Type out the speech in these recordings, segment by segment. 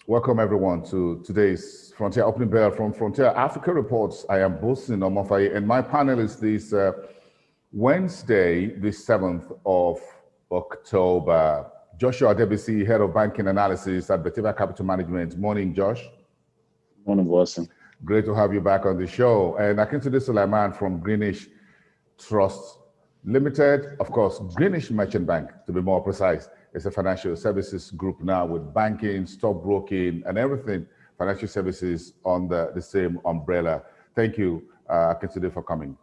Welcome everyone to today's Frontier Opening Bell from Frontier Africa Reports. I am Bosin Omofaye, and my panel is this Wednesday, the 7th of October. Joshua Debisi, Head of Banking Analysis at Beteva Capital Management. Morning, Josh. Morning, Bosin. Great to have you back on the show. And Akintunde Sulaiman from Greenwich Trust Limited, of course, Greenwich Merchant Bank, to be more precise. It's a financial services group now with banking, stockbroking, and everything financial services on the same umbrella. Thank you, Akintunde, for coming.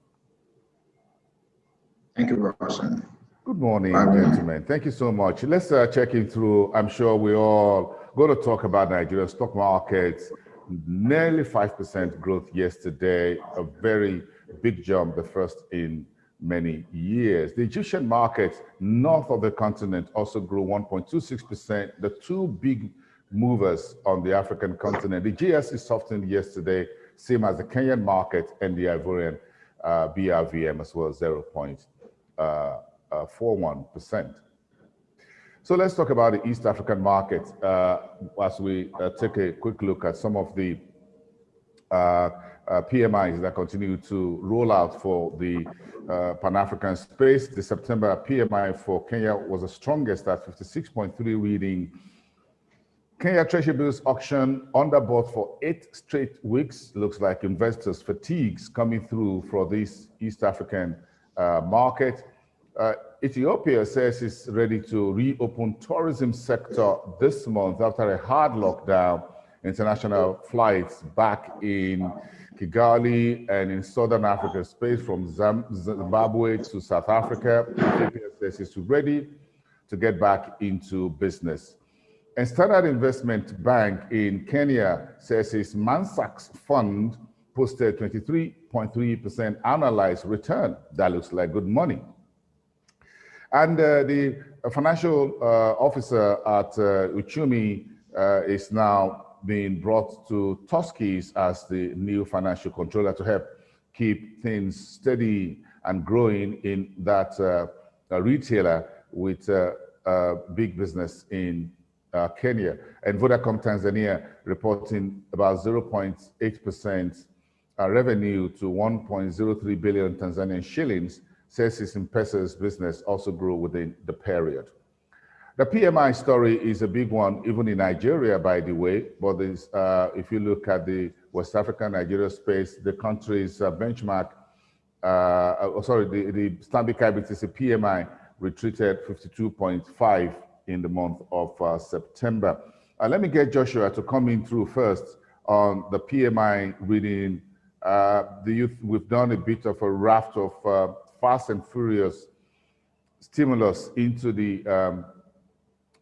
Thank you, Robertson. Good morning, gentlemen. Thank you so much. Let's check in through. I'm sure we all going to talk about Nigeria's stock markets. Nearly 5% growth yesterday, a very big jump, the first in many years. The Egyptian market north of the continent also grew 1.26%. The two big movers on the African continent, the GSE softened yesterday, same as the Kenyan market and the Ivorian BRVM as well, 0.41%. So let's talk about the East African market as we take a quick look at some of the PMIs that continue to roll out for the Pan-African space. The September PMI for Kenya was the strongest at 56.3 reading. Kenya Treasury bills auction underbought for 8 straight weeks. Looks like investors fatigues coming through for this East African market. Ethiopia says it's ready to reopen tourism sector this month after a hard lockdown. International flights back in Kigali and in Southern Africa space from Zimbabwe to South Africa. Ethiopia says it's ready to get back into business. And Standard Investment Bank in Kenya says its Mansax fund posted 23.3% annualized return. That looks like good money. And the financial officer at Uchumi is now being brought to Tuskys as the new financial controller to help keep things steady and growing in that retailer with big business in Kenya. And Vodacom Tanzania reporting about 0.8% revenue to 1.03 billion Tanzanian shillings, says its M-Pesa's business also grew within the period. The PMI story is a big one, even in Nigeria, by the way. But if you look at the West African Nigeria space, the country's benchmark, the Stanbic IBTC PMI retreated 52.5 in the month of September. Let me get Joshua to come in through first on the PMI reading. We've done a bit of a raft of fast and furious stimulus into the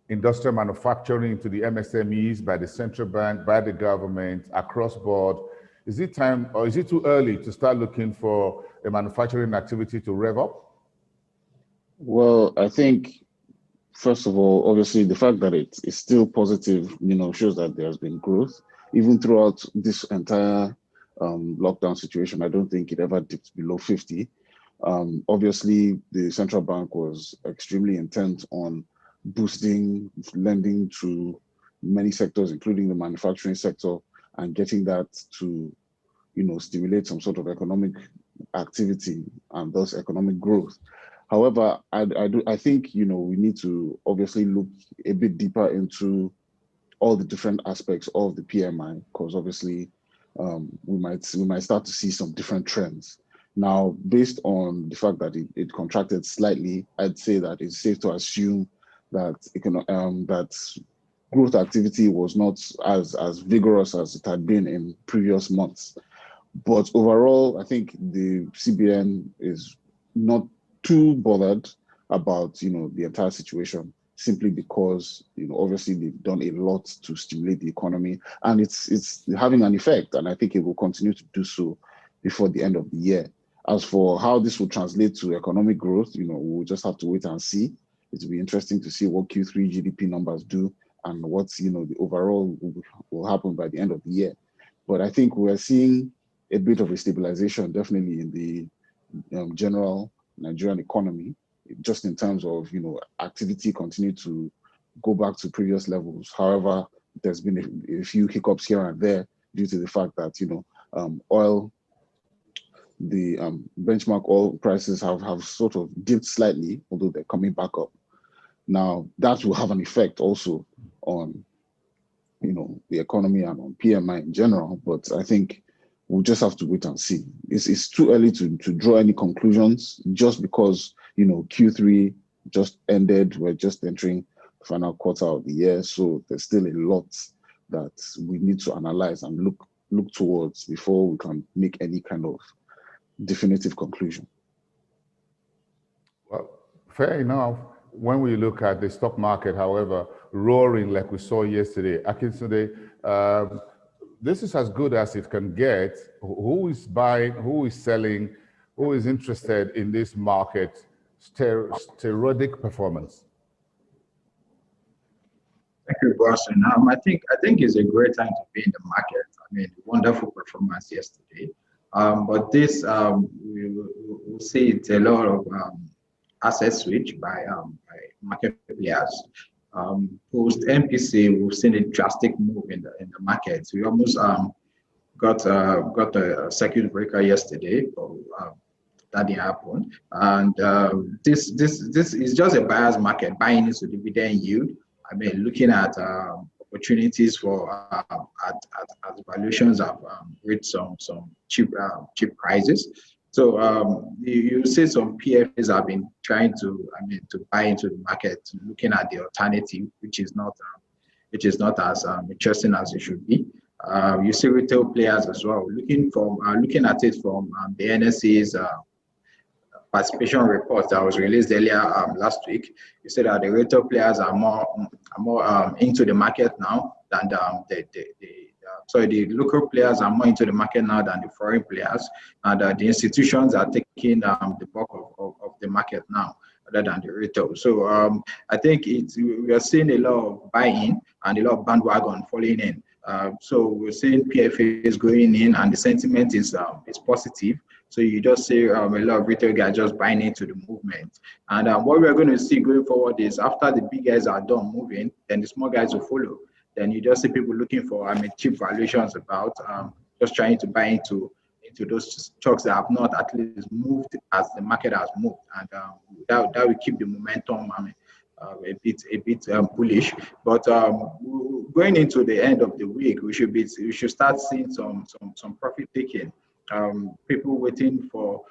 industrial manufacturing, to the MSMEs by the central bank, by the government, across board. Is it time or is it too early to start looking for a manufacturing activity to rev up? Well, I think, first of all, obviously the fact that it's still positive, shows that there has been growth. Even throughout this entire lockdown situation, I don't think it ever dipped below 50. Obviously, the central bank was extremely intent on boosting lending to many sectors, including the manufacturing sector, and getting that to, stimulate some sort of economic activity and thus economic growth. However, I think, we need to obviously look a bit deeper into all the different aspects of the PMI, because obviously we might start to see some different trends. Now, based on the fact that it contracted slightly, I'd say that it's safe to assume that that growth activity was not as vigorous as it had been in previous months. But overall, I think the CBN is not too bothered about the entire situation, simply because obviously they've done a lot to stimulate the economy, and it's having an effect, and I think it will continue to do so before the end of the year. As for how this will translate to economic growth, we'll just have to wait and see. It will be interesting to see what Q3 GDP numbers do and what the overall will happen by the end of the year. But I think we're seeing a bit of a stabilization, definitely in the general Nigerian economy, just in terms of activity continue to go back to previous levels. However, there's been a few hiccups here and there due to the fact that, the benchmark oil prices have sort of dipped slightly, although they're coming back up. Now, that will have an effect also on, the economy and on PMI in general, but I think we'll just have to wait and see. It's too early to draw any conclusions just because, Q3 just ended. We're just entering the final quarter of the year. So there's still a lot that we need to analyze and look towards before we can make any kind of definitive conclusion. Well, fair enough. When we look at the stock market, however, roaring like we saw yesterday, Akintunde, this is as good as it can get. Who is buying, who is selling, who is interested in this market steroic performance? Thank you, Boston. I think it's a great time to be in the market. I mean, wonderful performance yesterday. But this, we'll see it's a lot of asset switch by market players. Post MPC, we've seen a drastic move in the markets. We almost got a circuit breaker yesterday, but that didn't happen. And this is just a buyer's market, buying into dividend yield. I mean, looking at opportunities for at valuations have reached some cheap prices. So you see some PFAs have been trying to buy into the market, looking at the alternative, which is not as interesting as it should be. You see retail players as well looking at it from the NSE's participation report that was released earlier last week. You said that the retail players are more into the market now than the local players are more into the market now than the foreign players, and the institutions are taking the bulk of the market now rather than the retail. So I think we are seeing a lot of buy-in and a lot of bandwagon falling in. So we're seeing PFAs going in, and the sentiment is positive. So you just see a lot of retail guys just buying into the movement. And what we're going to see going forward is after the big guys are done moving, then the small guys will follow. Then you just see people looking for cheap valuations about just trying to buy into those stocks that have not at least moved as the market has moved, and that will keep the momentum a bit bullish. But going into the end of the week, we should start seeing some profit taking. People waiting for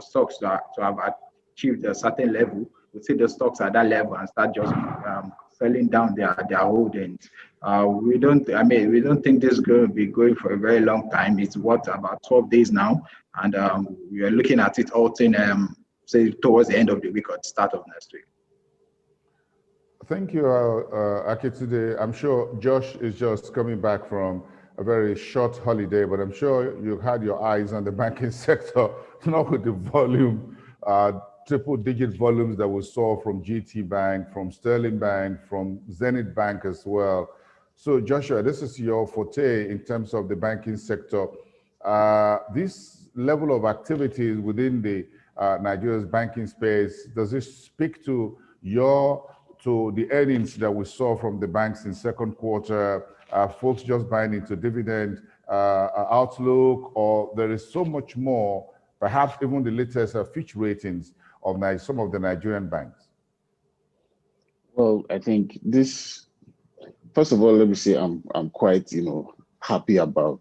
stocks to have achieved a certain level. We see the stocks at that level and start just selling down their holdings. We don't think this is going to be going for a very long time. It's about 12 days now, and we are looking at it halting say towards the end of the week or the start of next week. Thank you, Akintunde. I'm sure Josh is just coming back from a very short holiday, but I'm sure you had your eyes on the banking sector, not with the volume, triple-digit volumes that we saw from GT Bank, from Sterling Bank, from Zenith Bank as well. So Joshua, this is your forte in terms of the banking sector. This level of activities within the Nigeria's banking space, does it speak to the earnings that we saw from the banks in second quarter? Folks just buying into dividend outlook, or there is so much more, perhaps even the latest Fitch ratings of some of the Nigerian banks? Well, I think this, first of all, let me say I'm quite happy about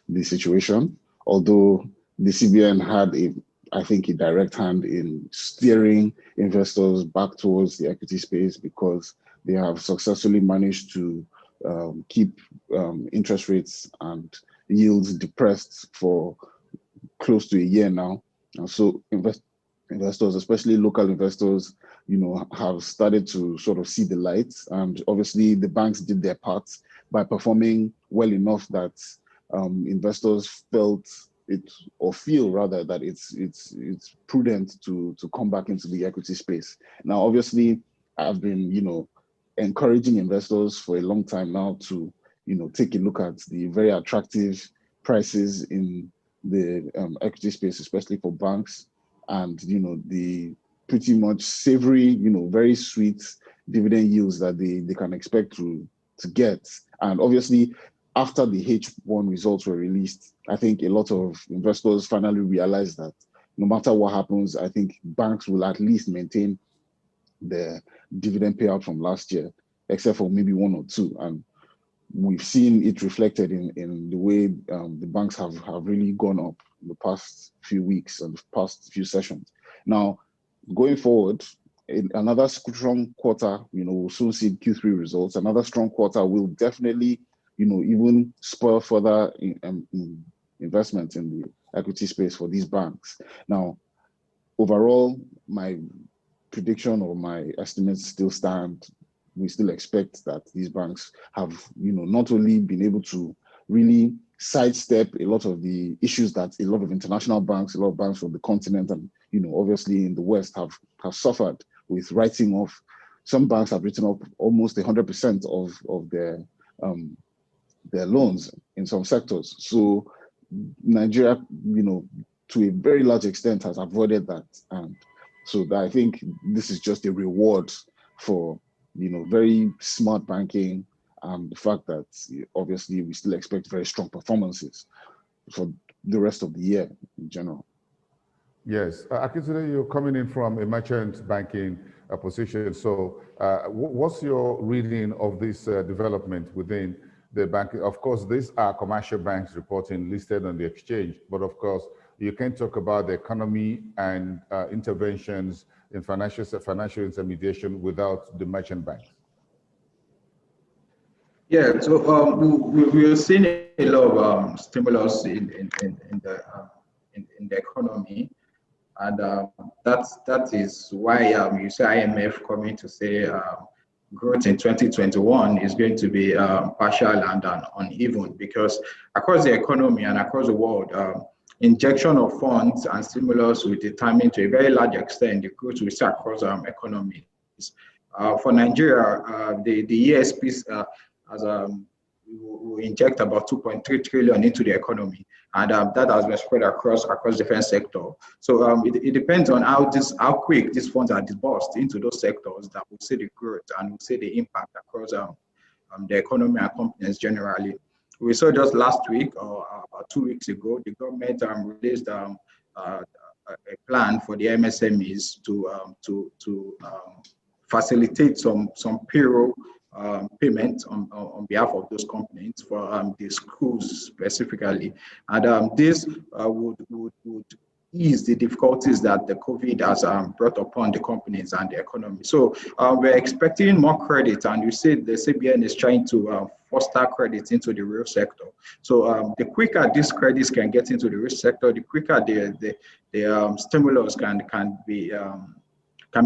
the situation, although the CBN had a direct hand in steering investors back towards the equity space, because they have successfully managed to keep interest rates and yields depressed for close to a year now. And so investors, especially local investors, have started to sort of see the light. And obviously the banks did their part by performing well enough that investors felt it, or feel rather, that it's prudent to come back into the equity space. Now, obviously, I've been, encouraging investors for a long time now to, take a look at the very attractive prices in the equity space, especially for banks, and, the pretty much savory, very sweet dividend yields that they can expect to to get. And obviously, after the H1 results were released, I think a lot of investors finally realized that no matter what happens, I think banks will at least maintain the dividend payout from last year, except for maybe one or two. And we've seen it reflected in the way the banks have really gone up in the past few weeks and the past few sessions. Now, going forward, in another strong quarter, we'll soon see Q3 results. Another strong quarter will definitely, even spur further investment in the equity space for these banks. Now, overall, my prediction or my estimates still stand. We still expect that these banks have, not only been able to really sidestep a lot of the issues that a lot of international banks, a lot of banks from the continent and, obviously in the West have suffered with writing off. Some banks have written off almost 100% of their loans in some sectors. So Nigeria, to a very large extent has avoided that. And so I think this is just a reward for, very smart banking and the fact that obviously we still expect very strong performances for the rest of the year in general. Yes, Akintunde, you're coming in from a merchant banking position. So what's your reading of this development within the bank? Of course, these are commercial banks reporting listed on the exchange, but of course, you can talk about the economy and interventions in financial intermediation without the merchant banks. Yeah, so we are seeing a lot of stimulus in the economy, and that is why you see IMF coming to say growth in 2021 is going to be partial and uneven, because across the economy and across the world, injection of funds and stimulus will determine to a very large extent the growth we see across economies. For Nigeria, the ESP will inject about 2.3 trillion into the economy, and that has been spread across different sectors. So it depends on how quick these funds are disbursed into those sectors that will see the growth and will see the impact across the economy and companies generally. We saw just last week or 2 weeks ago, the government released a plan for the MSMEs to facilitate some payroll payment on behalf of those companies for the schools specifically, and this would ease the difficulties that the COVID has brought upon the companies and the economy. So we're expecting more credit, and you see the CBN is trying to foster credit into the real sector. So the quicker these credits can get into the real sector, the quicker the stimulus can be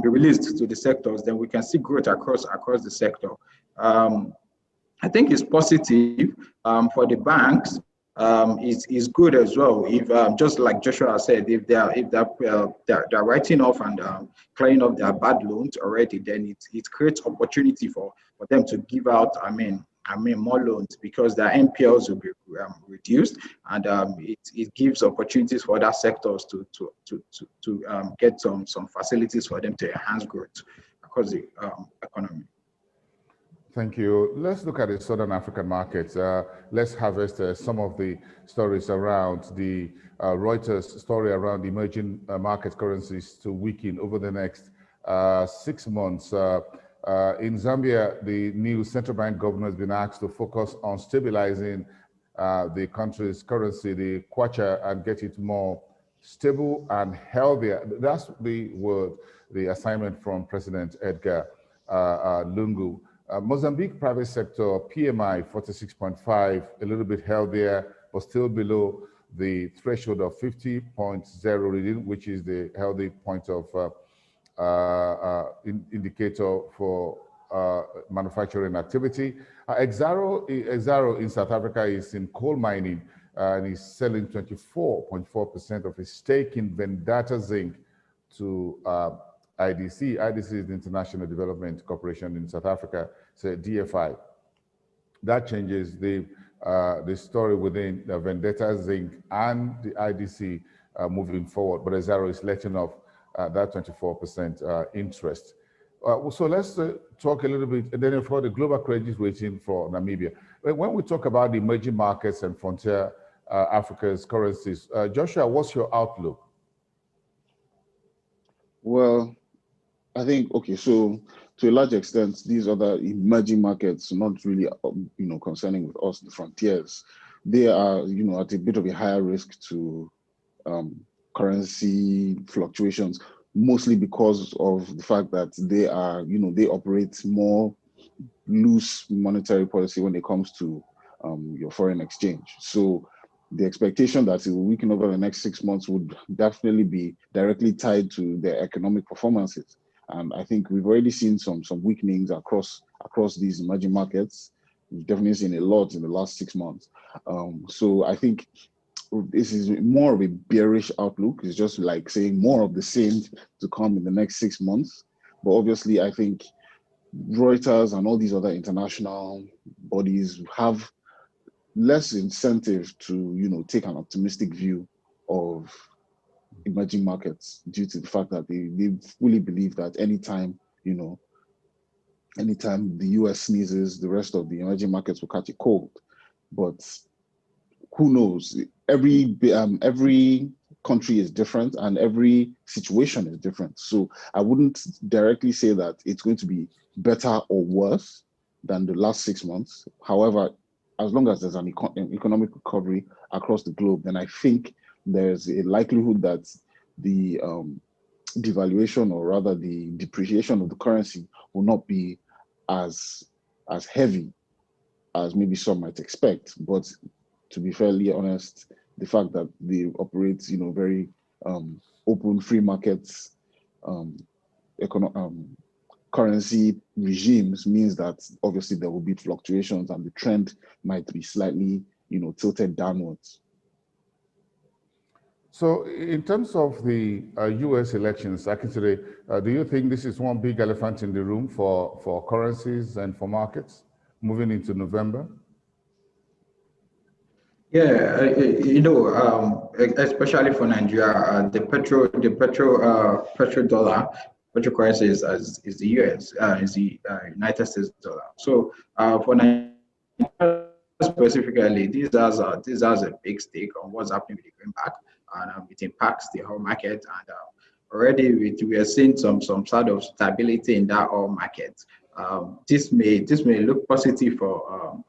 released to the sectors, then we can see growth across the sector. I think it's positive for the banks. Is good as well. If just like Joshua said, if they're writing off and clearing up their bad loans already, then it creates opportunity for them to give out. I mean more loans, because their NPLs will be reduced, and it gives opportunities for other sectors to get some facilities for them to enhance growth across the economy. Thank you. Let's look at the Southern African markets. Let's harvest some of the stories around the Reuters story around emerging market currencies to weaken over the next 6 months. In Zambia, the new central bank governor has been asked to focus on stabilizing the country's currency, the kwacha, and get it more stable and healthier. That's the word, the assignment from President Edgar Lungu. Mozambique private sector PMI 46.5, a little bit healthier, but still below the threshold of 50.0 reading, which is the healthy point of indicator for manufacturing activity. Exxaro in South Africa is in coal mining and is selling 24.4% of his stake in Vendata Zinc to IDC. IDC is the International Development Corporation in South Africa, so DFI. That changes the story within Vendata Zinc and the IDC moving forward, but Exxaro is letting off that 24% interest. So let's talk a little bit, and then for the global credit rating for Namibia. When we talk about the emerging markets and frontier Africa's currencies, Joshua, what's your outlook? Well, I think, okay, so to a large extent, these other emerging markets, not really, concerning with us, the frontiers, they are, at a bit of a higher risk to currency fluctuations, mostly because of the fact that they are, they operate more loose monetary policy when it comes to your foreign exchange. So the expectation that it will weaken over the next 6 months would definitely be directly tied to their economic performances. And I think we've already seen some weakenings across these emerging markets. We've definitely seen a lot in the last 6 months. So I think this is more of a bearish outlook. It's just like saying more of the same to come in the next 6 months. But obviously, I think Reuters and all these other international bodies have less incentive to, take an optimistic view of emerging markets due to the fact that they fully believe that anytime the US sneezes, the rest of the emerging markets will catch a cold. But who knows? Every country is different and every situation is different. So I wouldn't directly say that it's going to be better or worse than the last 6 months. However, as long as there's an economic recovery across the globe, then I think there's a likelihood that the devaluation, or rather the depreciation of the currency, will not be as heavy as maybe some might expect. But to be fairly honest, the fact that they operate, very open, free markets, currency regimes means that obviously there will be fluctuations and the trend might be slightly, tilted downwards. So in terms of the US elections, Akintoye, do you think this is one big elephant in the room for currencies and for markets moving into November? Yeah, especially for Nigeria, the petro currency is the US, is the United States dollar. So for Nigeria specifically, this has a big stake on what's happening with the greenback, and it impacts the whole market. And already we are seeing some sort of stability in that whole market. This may look positive for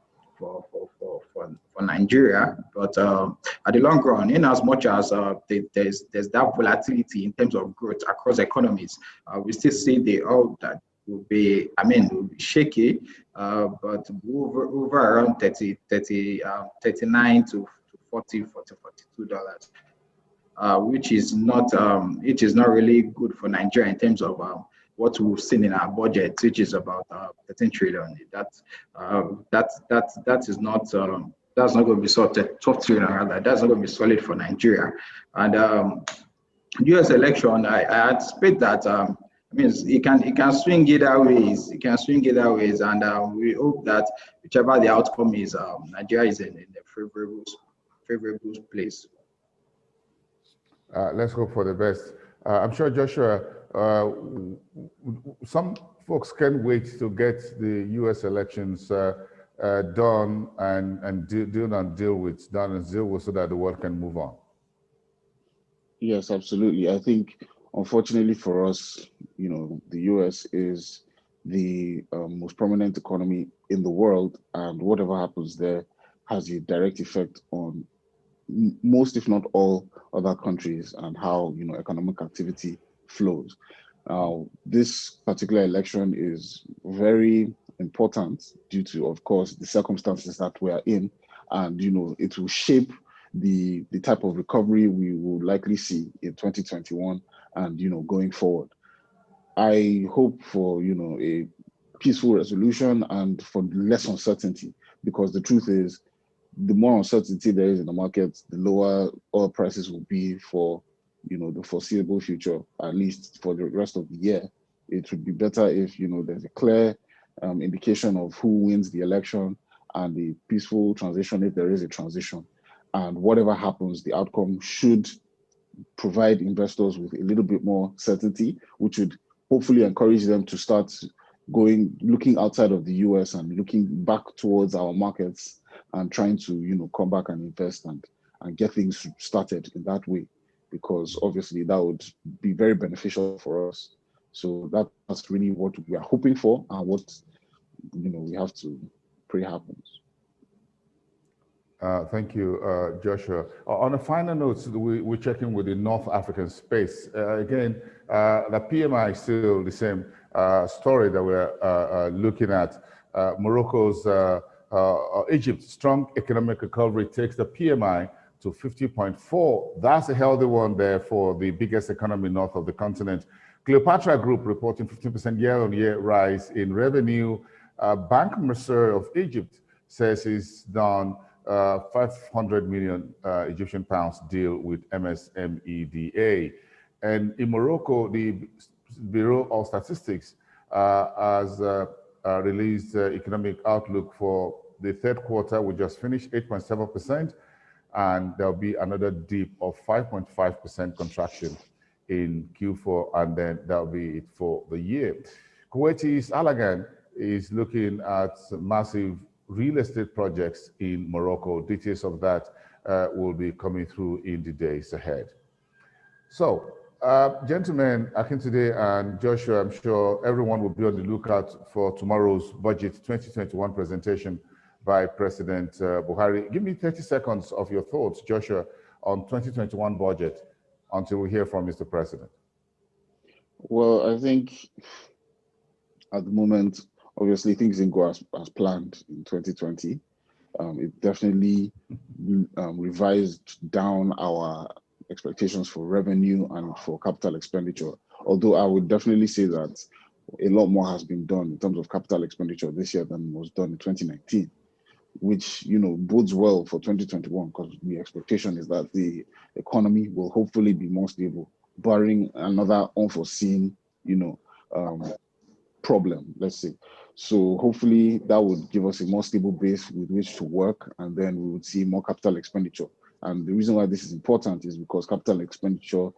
Nigeria, but at the long run, in as much as there's that volatility in terms of growth across economies, we still see that will be shaky, but over around 39 to 40, $42, which is not really good for Nigeria in terms of what we've seen in our budget, which is about 13 trillion. That is not. That's not going to be sorted. 12 trillion, rather. That's not going to be solid for Nigeria. And U.S. election, I anticipate that it can swing either ways. It can swing either ways, and we hope that whichever the outcome is, Nigeria is in a favorable place. Let's hope for the best. I'm sure, Joshua, some folks can't wait to get the U.S. elections done and deal with so that the world can move on. Yes, absolutely. I think, unfortunately for us, the U.S. is the most prominent economy in the world, and whatever happens there has a direct effect on most, if not all, other countries and how economic activity flows. This particular election is very important due to, of course, the circumstances that we are in, and it will shape the type of recovery we will likely see in 2021 and going forward. I hope for a peaceful resolution and for less uncertainty, because the truth is, the more uncertainty there is in the market, the lower oil prices will be for the foreseeable future, at least for the rest of the year. It would be better if there's a clear indication of who wins the election and the peaceful transition, if there is a transition. And whatever happens, the outcome should provide investors with a little bit more certainty, which would hopefully encourage them to start looking outside of the US and looking back towards our markets and trying to, come back and invest and get things started in that way, because obviously that would be very beneficial for us. So that's really what we are hoping for and what, we have to pray happens. Thank you, Joshua. On a final note, we're checking with the North African space. Again, the PMI is still the same story that we're looking at. Morocco's Egypt, strong economic recovery takes the PMI to 50.4. That's a healthy one there for the biggest economy north of the continent. Cleopatra Group reporting 15% year-on-year rise in revenue. Bank Mercer of Egypt says it's done 500 million Egyptian pounds deal with MSMEDA. And in Morocco, the Bureau of Statistics has released economic outlook for the third quarter. We just finished 8.7%, and there'll be another dip of 5.5% contraction in Q4, and then that'll be it for the year. Kuwaiti's Alagan is looking at massive real estate projects in Morocco. Details of that will be coming through in the days ahead. So, gentlemen, Akintunde and Joshua, I'm sure everyone will be on the lookout for tomorrow's budget 2021 presentation by President Buhari. Give me 30 seconds of your thoughts, Joshua, on 2021 budget until we hear from Mr. President. Well, I think at the moment, obviously, things didn't go as planned in 2020. It definitely revised down our expectations for revenue and for capital expenditure. Although I would definitely say that a lot more has been done in terms of capital expenditure this year than was done in 2019, which bodes well for 2021, because the expectation is that the economy will hopefully be more stable, barring another unforeseen, problem, let's say. So hopefully that would give us a more stable base with which to work, and then we would see more capital expenditure. And the reason why this is important is because capital expenditure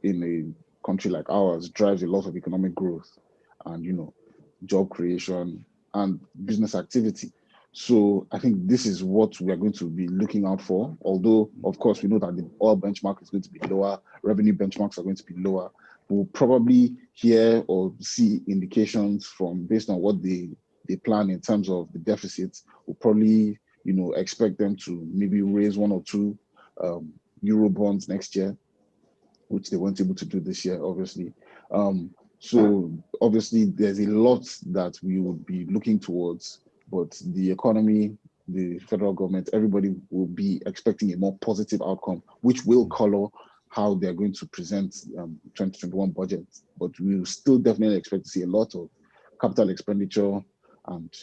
in a country like ours drives a lot of economic growth and, job creation and business activity. So I think this is what we are going to be looking out for. Although, of course, we know that the oil benchmark is going to be lower, revenue benchmarks are going to be lower. We'll probably hear or see indications from based on what they plan in terms of the deficits. We'll probably, expect them to maybe raise 1 or 2 Euro bonds next year, which they weren't able to do this year, obviously. So obviously there's a lot that we would be looking towards, but the economy, the federal government, everybody will be expecting a more positive outcome, which will color how they're going to present 2021 budget. But we will still definitely expect to see a lot of capital expenditure and,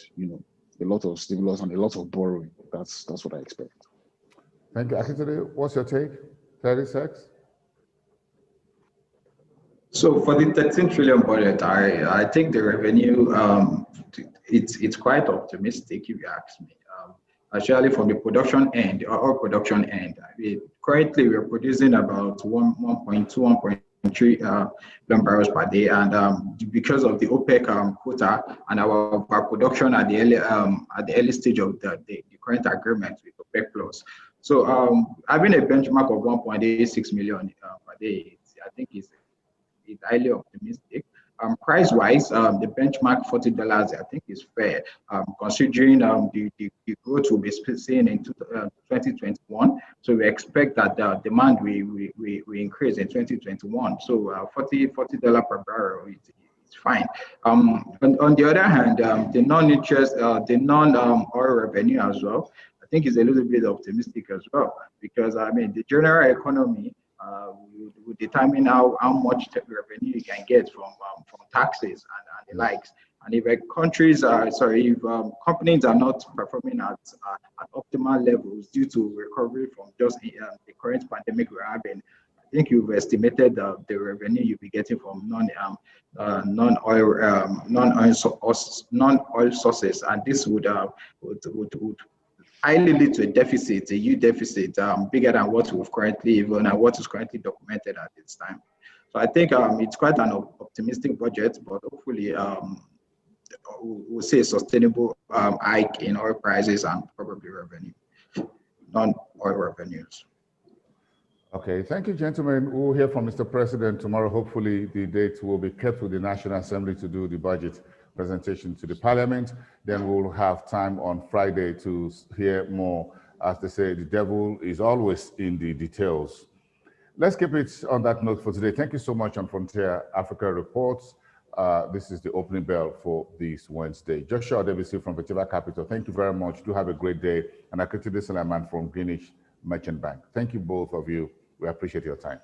a lot of stimulus and a lot of borrowing. That's what I expect. Thank you. Akintunde, what's your take? 30 seconds. So for the 13 trillion budget, I think the revenue, it's quite optimistic if you ask me. Actually, from the production end, or production end, currently we're producing about 1.2, 1.3 billion barrels per day, and because of the OPEC quota and our production at the early stage of the current agreement with OPEC Plus, so having a benchmark of 1.86 million per day, I think is highly optimistic. Price-wise, the benchmark $40 I think is fair, considering the growth will be seen in 2021. So we expect that the demand will increase in 2021. So $40 per barrel is fine. On the other hand, the non-oil revenue as well, I think is a little bit optimistic as well, because the general economy will determine how much revenue you can get from taxes and the likes. And if companies are not performing at optimal levels due to recovery from just the current pandemic we're having, I think you've estimated the revenue you'll be getting from non-oil sources, and this would highly lead to a deficit, a huge deficit, bigger than what we've currently even and what is currently documented at this time. So I think it's quite an optimistic budget, but hopefully we'll see a sustainable hike in oil prices and probably revenue, non-oil revenues. Okay, thank you, gentlemen. We'll hear from Mr. President tomorrow. Hopefully, the date will be kept with the National Assembly to do the budget presentation to the Parliament. Then we'll have time on Friday to hear more. As they say, the devil is always in the details. Let's keep it on that note for today. Thank you so much on Frontier Africa Reports. This is the opening bell for this Wednesday. Joshua Debisi from Vectiva Capital. Thank you very much. Do have a great day. And Akitide Suleiman from Greenwich Merchant Bank. Thank you, both of you. We appreciate your time.